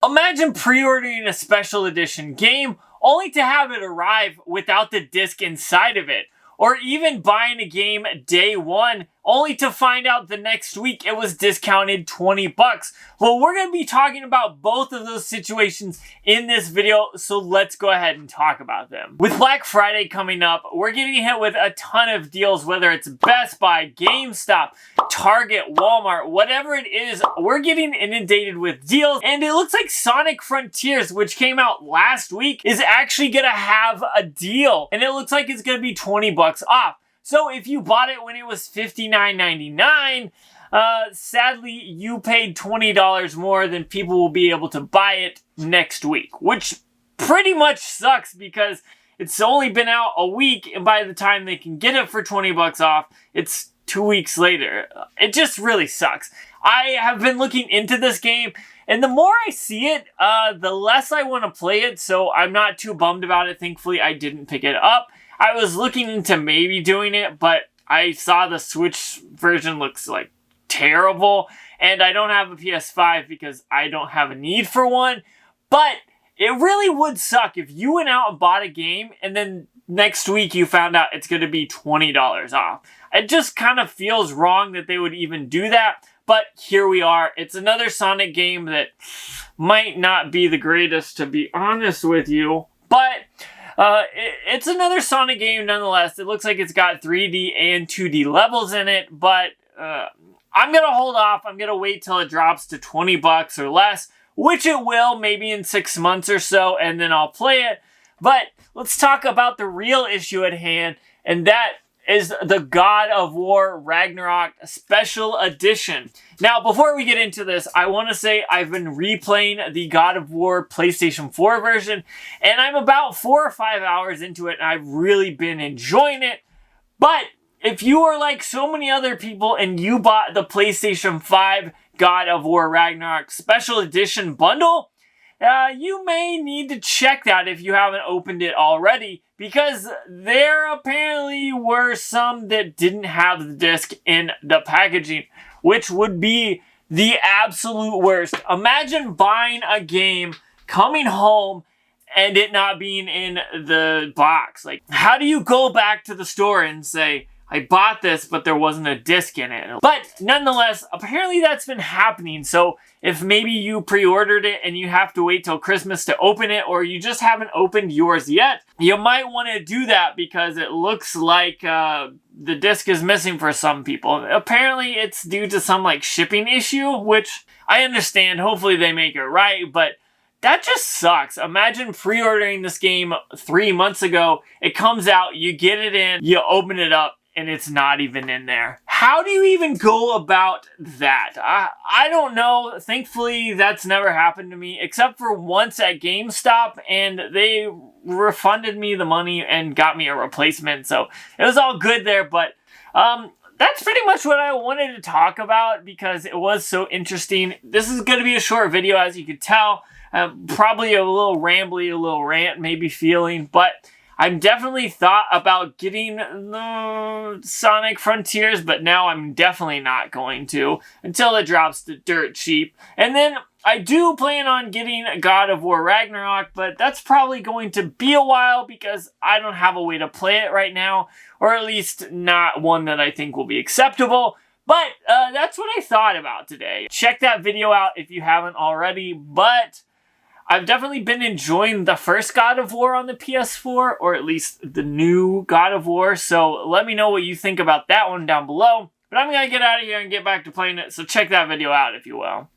Imagine pre-ordering a special edition game only to have it arrive without the disc inside of it. Or even buying a game day one only to find out the next week it was discounted 20 bucks. Well, we're going to be talking about both of those situations in this video, so let's go ahead and talk about them. With Black Friday coming up, we're getting hit with a ton of deals, whether it's Best Buy, GameStop, Target, Walmart, whatever it is, we're getting inundated with deals. And it looks like Sonic Frontiers, which came out last week, is actually going to have a deal. And it looks like it's going to be 20 bucks off. So if you bought it when it was $59.99, sadly you paid $20 more than people will be able to buy it next week, which pretty much sucks because it's only been out a week, and by the time they can get it for 20 bucks off, it's 2 weeks later. It just really sucks. I have been looking into this game, and the more I see it, the less I want to play it, so I'm not too bummed about it. Thankfully, I didn't pick it up. I was looking into maybe doing it, but I saw the Switch version looks like terrible, and I don't have a PS5 because I don't have a need for one. But it really would suck if you went out and bought a game and then next week you found out it's going to be $20 off. It just kind of feels wrong that they would even do that, but here we are. It's another Sonic game that might not be the greatest, to be honest with you, but it's another Sonic game nonetheless. It looks like it's got 3D and 2D levels in it, but I'm going to hold off. I'm going to wait till it drops to 20 bucks or less, which it will maybe in 6 months or so, and then I'll play it. But let's talk about the real issue at hand, and that is the God of War Ragnarok Special Edition. Now, before we get into this, I want to say I've been replaying the God of War PlayStation 4 version, and I'm about 4 or 5 hours into it, and I've really been enjoying it. But if you are like so many other people and you bought the PlayStation 5 God of War Ragnarok Special Edition bundle, you may need to check that if you haven't opened it already, because there apparently were some that didn't have the disc in the packaging, which would be the absolute worst. Imagine buying a game, coming home, and it not being in the box. Like, how do you go back to the store and say, I bought this, but there wasn't a disc in it? But nonetheless, apparently that's been happening. So if maybe you pre-ordered it and you have to wait till Christmas to open it, or you just haven't opened yours yet, you might want to do that because it looks like the disc is missing for some people. Apparently it's due to some like shipping issue, which I understand. Hopefully they make it right, but that just sucks. Imagine pre-ordering this game 3 months ago. It comes out, you get it in, you open it up, and it's not even in there. How do you even go about that? I don't know. Thankfully, that's never happened to me, except for once at GameStop, and they refunded me the money and got me a replacement, so it was all good there. But that's pretty much what I wanted to talk about because it was so interesting. This is going to be a short video, as you can tell. Probably a little rambly, a little rant maybe feeling, but I'm definitely thought about getting the Sonic Frontiers, but now I'm definitely not going to until it drops to dirt cheap. And then I do plan on getting God of War Ragnarok, but that's probably going to be a while because I don't have a way to play it right now, or at least not one that I think will be acceptable. But that's what I thought about today. Check that video out if you haven't already, but I've definitely been enjoying the first God of War on the PS4, or at least the new God of War, so let me know what you think about that one down below. But I'm going to get out of here and get back to playing it, so check that video out if you will.